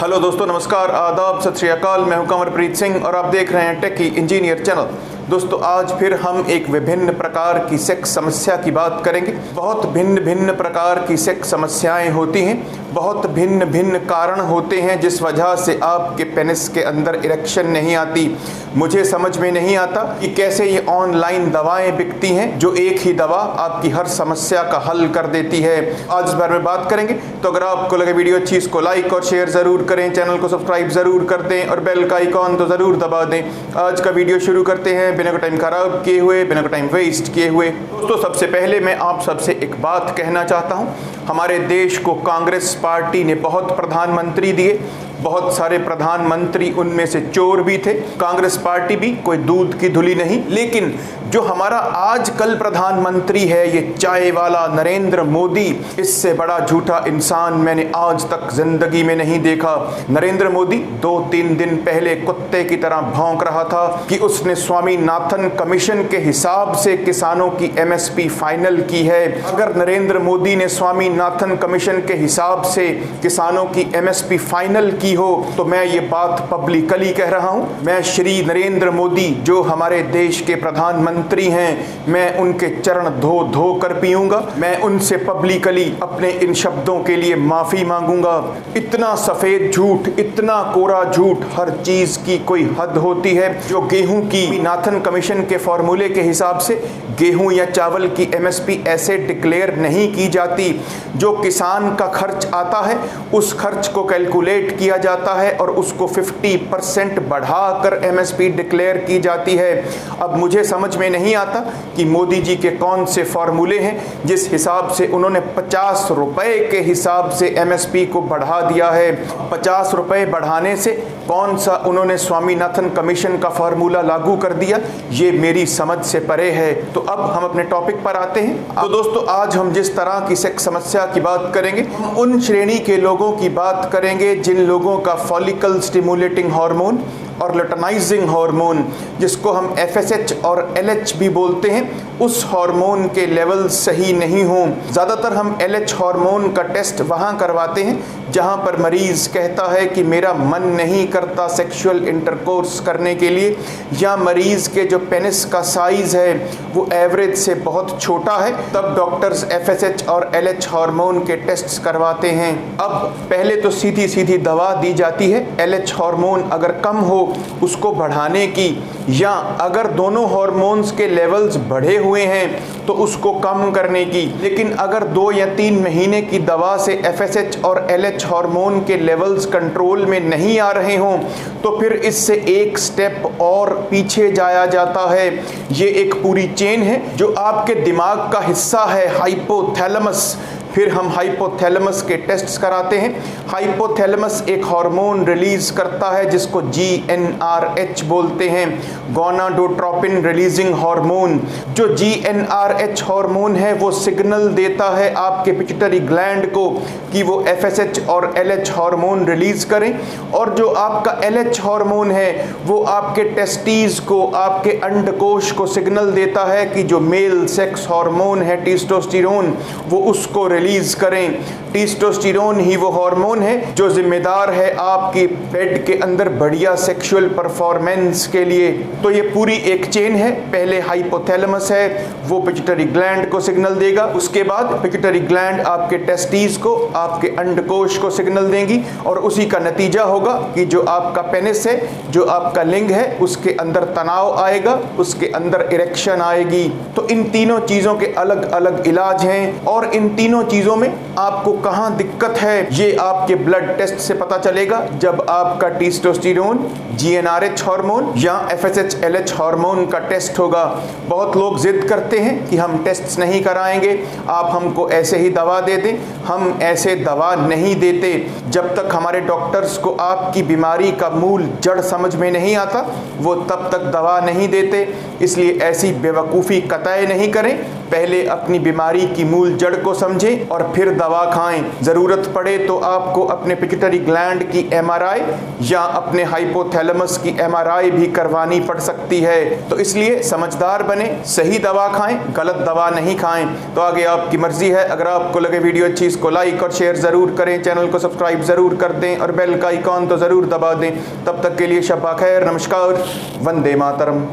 Hello दोस्तों, नमस्कार, आदाब, सत श्री अकाल। मैं हूं कंवरप्रीत सिंह और आप देख रहे हैं टेकी इंजीनियर चैनल। दोस्तों, आज फिर हम एक विभिन्न प्रकार की सेक्स समस्या की बात करेंगे। बहुत भिन्न भिन्न प्रकार की सेक्स समस्याएं होती हैं, बहुत भिन्न भिन्न कारण होते हैं जिस वजह से आपके पेनिस के अंदर इरेक्शन नहीं आती। मुझे समझ में नहीं आता कि कैसे ये ऑनलाइन दवाएं बिकती हैं जो एक ही दवा आपकी हर समस्या का हल कर देती है। आज इस बारे में बात करेंगे। तो अगर आपको लगे वीडियो अच्छी, इसको लाइक और शेयर ज़रूर करें, चैनल को सब्सक्राइब ज़रूर कर दें और बेल का आइकॉन तो ज़रूर दबा दें। आज का वीडियो शुरू करते हैं बिना कोई टाइम खराब किए हुए, बिना कोई टाइम वेस्ट किए हुए। दोस्तों, सबसे पहले मैं आप सबसे एक बात कहना चाहता हूँ। हमारे देश को कांग्रेस पार्टी ने बहुत प्रधानमंत्री दिए, बहुत सारे प्रधानमंत्री उनमें से चोर भी थे। कांग्रेस पार्टी भी कोई दूध की धुली नहीं। लेकिन जो हमारा आजकल प्रधानमंत्री है, ये चाय वाला नरेंद्र मोदी, इससे बड़ा झूठा इंसान मैंने आज तक जिंदगी में नहीं देखा। नरेंद्र मोदी 2-3 दिन पहले कुत्ते की तरह भौंक रहा था कि उसने स्वामीनाथन कमीशन के हिसाब से किसानों की एमएसपी फाइनल की है। अगर नरेंद्र मोदी ने स्वामीनाथन कमीशन के हिसाब से किसानों की एमएसपी फाइनल की हो तो मैं ये बात पब्लिकली कह रहा हूं। मैं श्री नरेंद्र मोदी जो हमारे देश के प्रधानमंत्री हैं, मैं उनके चरण धो धो कर पीऊंगा। मैं उनसे पब्लिकली अपने इन शब्दों के लिए माफी मांगूंगा। इतना सफेद झूठ, इतना कोरा झूठ, हर चीज की कोई हद होती है। जो गेहूं की नाथन कमीशन के फॉर्मूले के हिसाब से गेहूं या चावल की एमएसपी ऐसे डिक्लेयर नहीं की जाती। जो किसान का खर्च आता है उस खर्च को कैलकुलेट किया जाता है और उसको 50% बढ़ाकर एमएसपी डिक्लेयर की जाती है। अब मुझे समझ में नहीं आता कि मोदी जी के कौन से फॉर्मूले हैं जिस हिसाब से उन्होंने 50 रुपए के हिसाब से एमएसपी को बढ़ा दिया है। 50 रुपए बढ़ाने से कौन सा उन्होंने स्वामीनाथन कमीशन का फॉर्मूला लागू कर दिया, ये मेरी समझ से परे है। तो अब हम अपने टॉपिक पर आते हैं। तो दोस्तों, आज हम जिस तरह की सेक्स समस्या की बात करेंगे, उन श्रेणी के लोगों की बात करेंगे जिन लोगों का फॉलिकल स्टिमुलेटिंग हार्मोन और लुटेनाइजिंग हार्मोन, जिसको हम एफएसएच और एलएच भी बोलते हैं, उस हार्मोन के लेवल सही नहीं हों। ज़्यादातर हम एलएच हार्मोन का टेस्ट वहाँ करवाते हैं जहाँ पर मरीज़ कहता है कि मेरा मन नहीं करता सेक्सुअल इंटरकोर्स करने के लिए, या मरीज़ के जो पेनिस का साइज़ है वो एवरेज से बहुत छोटा है, तब डॉक्टर्स एफएसएच और एलएच हार्मोन के टेस्ट्स करवाते हैं। अब पहले तो सीधी सीधी दवा दी जाती है एलएच हार्मोन अगर कम हो उसको बढ़ाने की, या अगर दोनों हार्मोन्स के लेवल्स बढ़े हुए हैं तो उसको कम करने की। लेकिन अगर 2 या 3 महीने की दवा से एफएसएच और एलएच हार्मोन के लेवल्स कंट्रोल में नहीं आ रहे हों तो फिर इससे एक स्टेप और पीछे जाया जाता है। ये एक पूरी चेन है जो आपके दिमाग का हिस्सा है, हाइपोथैलेमस। फिर हम हाइपोथैलेमस के टेस्ट्स कराते हैं। हाइपोथैलेमस एक हार्मोन रिलीज करता है जिसको GnRH बोलते हैं, गोनाडोट्रोपिन रिलीजिंग हार्मोन। जो GnRH हार्मोन है वो सिग्नल देता है आपके पिट्यूटरी ग्लैंड को कि वो एफएसएच और एलएच हार्मोन रिलीज करें, और जो आपका एलएच हार्मोन है वो आपके टेस्टीज को, आपके अंडकोश को सिग्नल देता है कि जो मेल सेक्स हार्मोन है टेस्टोस्टेरोन, वो उसको रिलीज करें। टेस्टोस्टेरोन ही वो हार्मोन है जो जिम्मेदार है आपकी बेड के अंदर बढ़िया सेक्सुअल परफॉर्मेंस के लिए। तो ये पूरी एक चेन है। पहले हाइपोथैलेमस है, वो पिट्यूटरी ग्लैंड को सिग्नल देगा, उसके बाद पिट्यूटरी ग्लैंड आपके टेस्टीज को, आपके अंडकोश को सिग्नल देंगी, और उसी का नतीजा होगा कि जो आपका पेनिस है, जो आपका लिंग है, उसके अंदर तनाव आएगा, उसके अंदर इरेक्शन आएगी। तो इन तीनों चीज़ों के अलग अलग इलाज हैं, और इन तीनों चीज़ों में आपको कहाँ दिक्कत है ये आपके ब्लड टेस्ट से पता चलेगा। जब आपका टेस्टोस्टेरोन, GnRH हार्मोन या FSH LH हार्मोन का टेस्ट होगा। बहुत लोग जिद करते हैं कि हम टेस्ट नहीं कराएंगे, आप हमको ऐसे ही दवा दे दें। हम ऐसे दवा नहीं देते। जब तक हमारे डॉक्टर्स को आपकी बीमारी का मूल जड़ समझ में नहीं आता वो तब तक दवा नहीं देते। इसलिए ऐसी बेवकूफ़ी कतई नहीं करें पहले अपनी बीमारी की मूल जड़ को समझें और फिर दवा खाएं। जरूरत पड़े तो आपको अपने पिट्यूटरी ग्लैंड की एमआरआई या अपने हाइपोथैलेमस की एमआरआई भी करवानी पड़ सकती है। तो इसलिए समझदार बने, सही दवा खाएं, गलत दवा नहीं खाएं। तो आगे आपकी मर्जी है। अगर आपको लगे वीडियो अच्छी, इसको लाइक और शेयर जरूर करें, चैनल को सब्सक्राइब जरूर कर दें और बेल का आइकॉन तो जरूर दबा दें। तब तक के लिए शब्बा खैर, नमस्कार, वंदे मातरम।